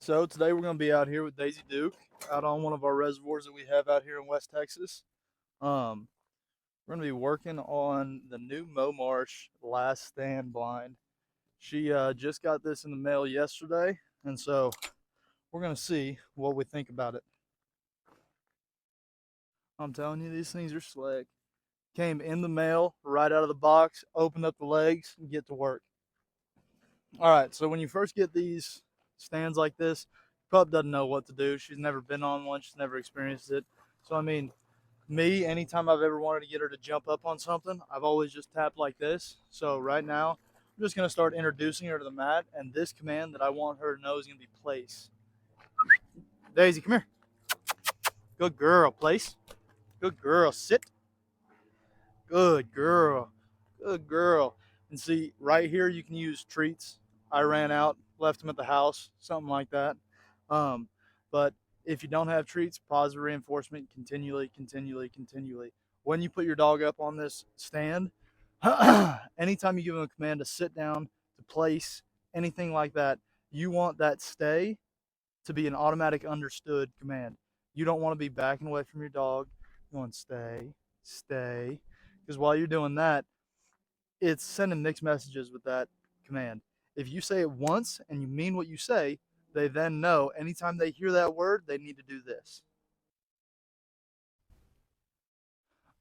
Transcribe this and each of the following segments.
So today we're going to be out here with Daisy Duke out on one of our reservoirs that we have out here in West Texas. Um, we're going to be working on the new Momarsh last stand blind. She just got this in the mail yesterday, and so we're going to see what we think about it. I'm telling you, these things are slick. Came in the mail right out of the box, opened up the legs, and get to work. All right, so when you first get these stands like this, pup doesn't know what to do. She's never been on one. She's never experienced it. So, I mean, me, anytime I've ever wanted to get her to jump up on something, I've always just tapped like this. So right now, I'm just going to start introducing her to the mat. And this command that I want her to know is going to be place. Daisy, come here. Good girl. Place. Good girl. Sit. Good girl. Good girl. And see, right here, you can use treats. I ran out, left them at the house, something like that. Um, but if you don't have treats, positive reinforcement continually, continually, continually. When you put your dog up on this stand, anytime you give them a command to sit down, to place, anything like that, you want that stay to be an automatic understood command. You don't want to be backing away from your dog. You want stay, stay. Because while you're doing that, it's sending mixed messages with that command. If you say it once and you mean what you say, they then know anytime they hear that word, they need to do this.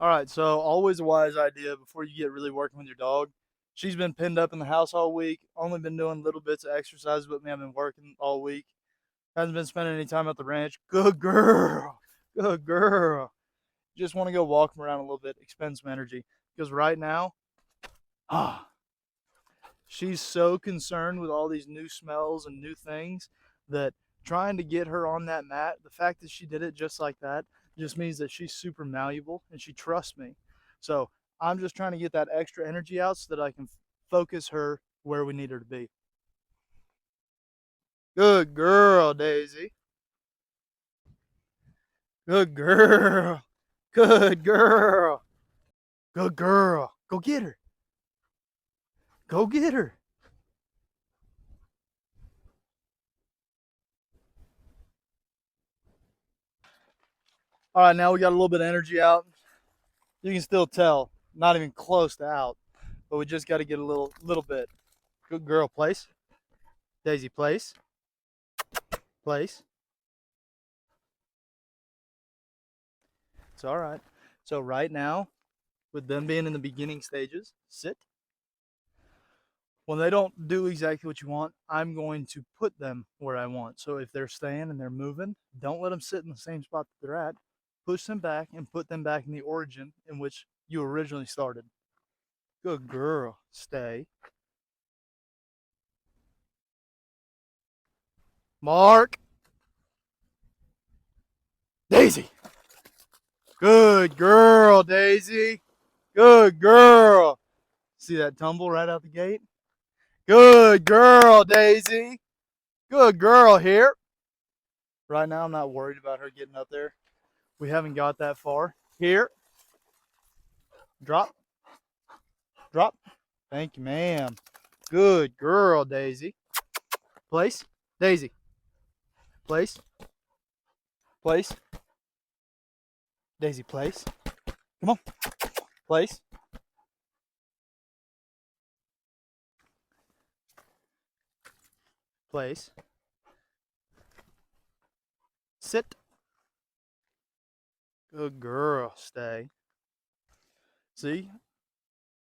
All right, so always a wise idea before you get really working with your dog. She's been pinned up in the house all week, only been doing little bits of exercise with me. I've been working all week. Hasn't been spending any time at the ranch. Good girl. Good girl. Just want to go walk them around a little bit, expend some energy. Because right now, ah, she's so concerned with all these new smells and new things that trying to get her on that mat, the fact that she did it just like that, just means that she's super malleable and she trusts me. So I'm just trying to get that extra energy out so that I can focus her where we need her to be. Good girl, Daisy. Good girl. Good girl. Good girl. Go get her. Go get her. All right, now we got a little bit of energy out. You can still tell, not even close to out, but we just got to get a little bit. Good girl, place. Daisy, place. Place. It's all right. So right now, with them being in the beginning stages, sit. When they don't do exactly what you want, I'm going to put them where I want. So if they're staying and they're moving, don't let them sit in the same spot that they're at. Push them back and put them back in the origin in which you originally started. Good girl. Stay. Mark. Daisy. Good girl, Daisy. Good girl. See that tumble right out the gate? Good girl, Daisy. Good girl here. Right now, I'm not worried about her getting up there. We haven't got that far. Here. Drop. Drop. Thank you, ma'am. Good girl, Daisy. Place. Daisy. Place. Place. Daisy, place. Come on. Place. Place. Sit. Good girl. Stay. See?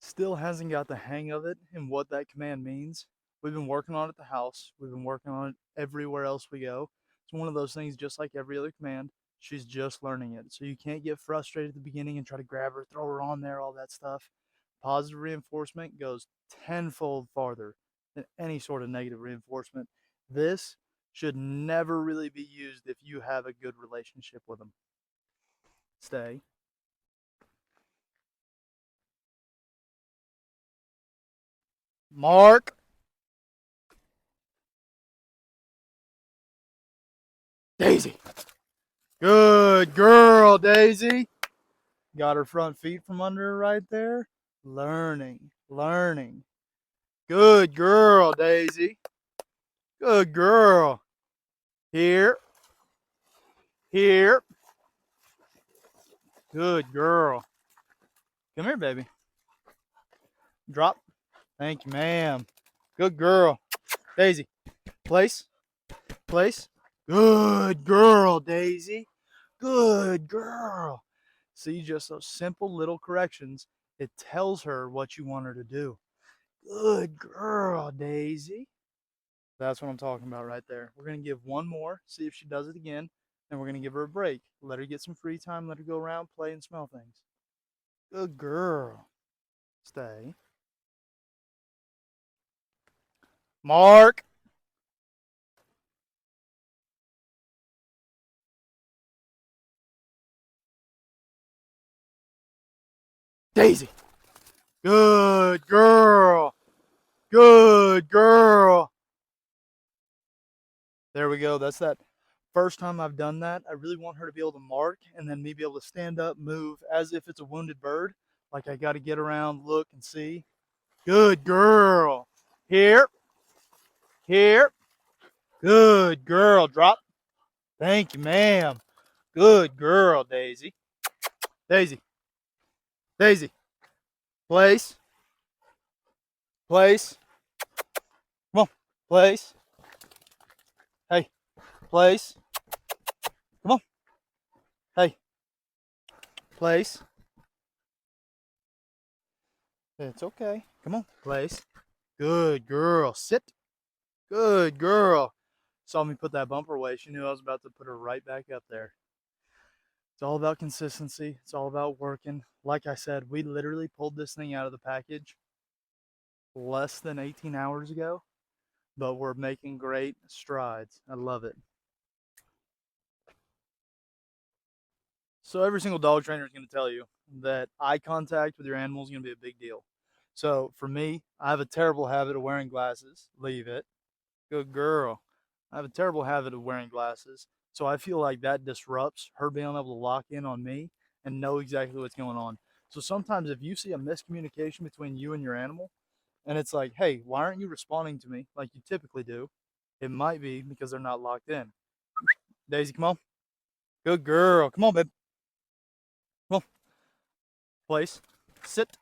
Still hasn't got the hang of it and what that command means. We've been working on it at the house. We've been working on it everywhere else we go. It's one of those things just like every other command. She's just learning it. So you can't get frustrated at the beginning and try to grab her, throw her on there, all that stuff. Positive reinforcement goes tenfold farther than any sort of negative reinforcement. This should never really be used if you have a good relationship with them. Stay. Mark. Daisy. Good girl, Daisy. Got her front feet from under her right there. Learning, learning. Good girl, Daisy. Good girl. Here. Here. Good girl. Come here, baby. Drop. Thank you, ma'am. Good girl. Daisy. Place. Place. Good girl, Daisy. Good girl. See, just those simple little corrections, it tells her what you want her to do. Good girl, Daisy. That's what I'm talking about right there. We're going to give one more, see if she does it again, and we're going to give her a break. Let her get some free time, let her go around, play, and smell things. Good girl. Stay. Mark. Daisy. Good girl. Good girl. There we go. That's that first time I've done that. I really want her to be able to mark and then me be able to stand up, move as if it's a wounded bird. Like I got to get around, look, and see. Good girl. Here. Here. Good girl. Drop. Thank you, ma'am. Good girl, Daisy. Daisy. Daisy. Place. Place. Come on. Place. Hey. Place. Come on. Hey. Place. It's okay. Come on. Place. Good girl. Sit. Good girl. Saw me put that bumper away. She knew I was about to put her right back up there. It's all about consistency. It's all about working. Like I said, we literally pulled this thing out of the package less than 18 hours ago, but we're making great strides. I love it. So every single dog trainer is going to tell you that eye contact with your animal is going to be a big deal. So for me, I have a terrible habit of wearing glasses. Leave it. Good girl. I have a terrible habit of wearing glasses. So I feel like that disrupts her being able to lock in on me and know exactly what's going on. So sometimes if you see a miscommunication between you and your animal, and it's like, hey, why aren't you responding to me like you typically do? It might be because they're not locked in. Daisy, come on. Good girl. Come on, babe. Come on. Place. Sit.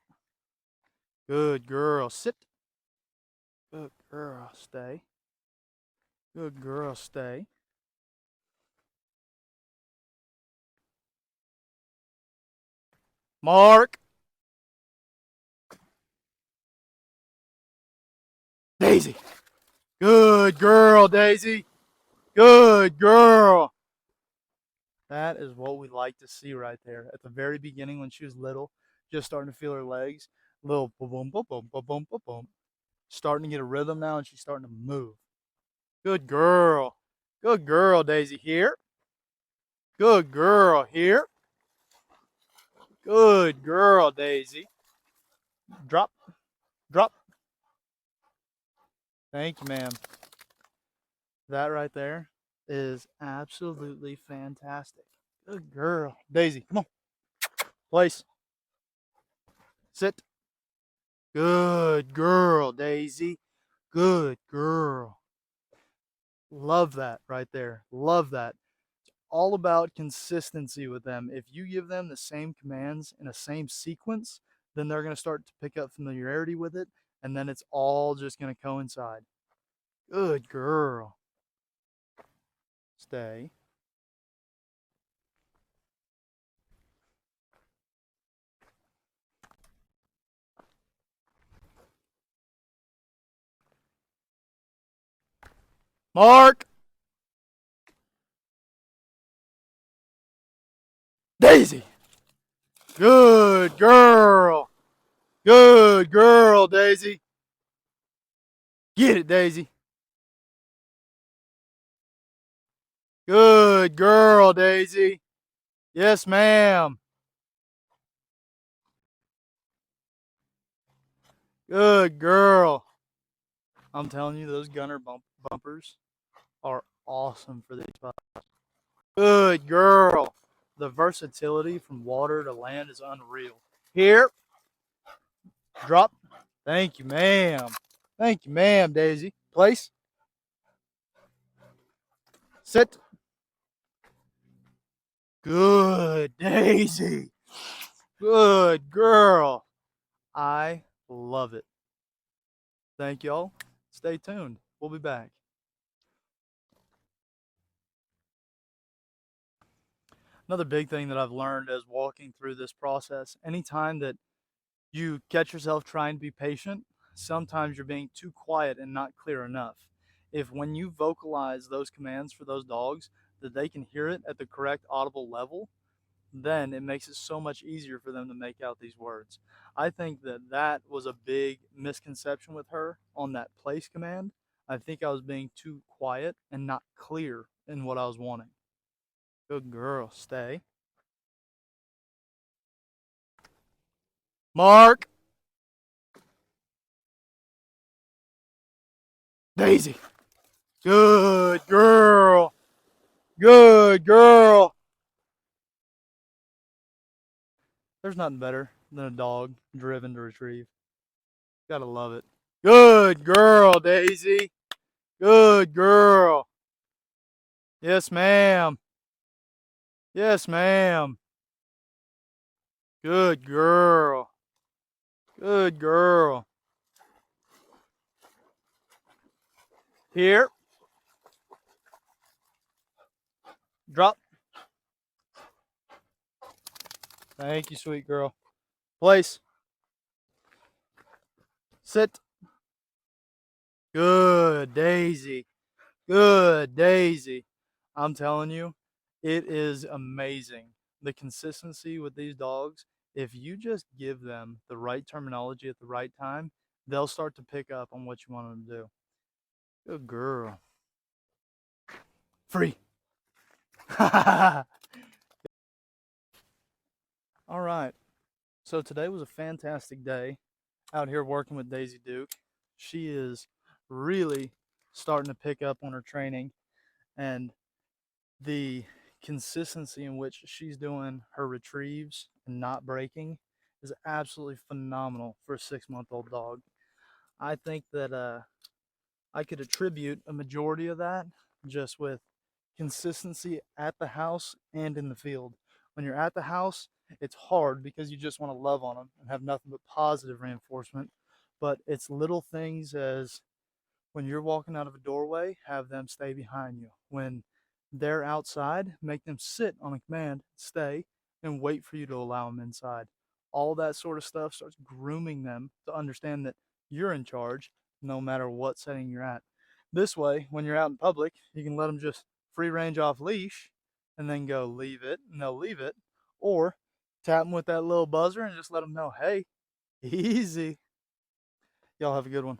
Good girl. Sit. Good girl. Stay. Good girl. Stay. Mark. Daisy. Good girl, Daisy. Good girl. That is what we like to see right there. At the very beginning, when she was little, just starting to feel her legs, little boom, boom, boom, boom, boom, boom, boom, boom. Starting to get a rhythm now, and she's starting to move. Good girl. Good girl, Daisy. Here. Good girl. Here. Good girl, Daisy. Drop. Drop. Thank you, ma'am. That right there is absolutely fantastic. Good girl. Daisy, come on. Place. Sit. Good girl, Daisy. Good girl. Love that right there. Love that. It's all about consistency with them. If you give them the same commands in the same sequence, then they're going to start to pick up familiarity with it, and then it's all just going to coincide. Good girl. Stay. Mark. Daisy. Good girl. Good girl, Daisy. Get it, Daisy. Good girl, Daisy. Yes, ma'am. Good girl. I'm telling you, those gunner bumpers are awesome for these pups. Good girl. The versatility from water to land is unreal. Here. Drop. Thank you, ma'am. Thank you, ma'am, Daisy. Place. Sit. Good, Daisy. Good girl. I love it. Thank y'all. Stay tuned. We'll be back. Another big thing that I've learned as walking through this process, anytime that you catch yourself trying to be patient, sometimes you're being too quiet and not clear enough. If when you vocalize those commands for those dogs, that they can hear it at the correct audible level, then it makes it so much easier for them to make out these words. I think that that was a big misconception with her on that place command. I think I was being too quiet and not clear in what I was wanting. Good girl, stay. Mark. Daisy. Good girl. Good girl. There's nothing better than a dog driven to retrieve. Gotta love it. Good girl, Daisy. Good girl. Yes, ma'am. Yes, ma'am. Good girl. Good girl. Here. Drop. Thank you, sweet girl. Place. Sit. Good, Daisy. Good, Daisy. I'm telling you, it is amazing. The consistency with these dogs, if you just give them the right terminology at the right time, they'll start to pick up on what you want them to do. Good girl. Free. All right. So today was a fantastic day out here working with Daisy Duke. She is really starting to pick up on her training, and the consistency in which she's doing her retrieves and not breaking is absolutely phenomenal for a 6-month-old dog. I think that I could attribute a majority of that just with consistency at the house and in the field. When you're at the house, it's hard because you just want to love on them and have nothing but positive reinforcement. But it's little things as when you're walking out of a doorway, have them stay behind you. When they're outside, make them sit on a command, stay, and wait for you to allow them inside. All that sort of stuff starts grooming them to understand that you're in charge no matter what setting you're at. This way, when you're out in public, you can let them just free range off leash and then go leave it, and they'll leave it. Or tap them with that little buzzer and just let them know, hey, easy. Y'all have a good one.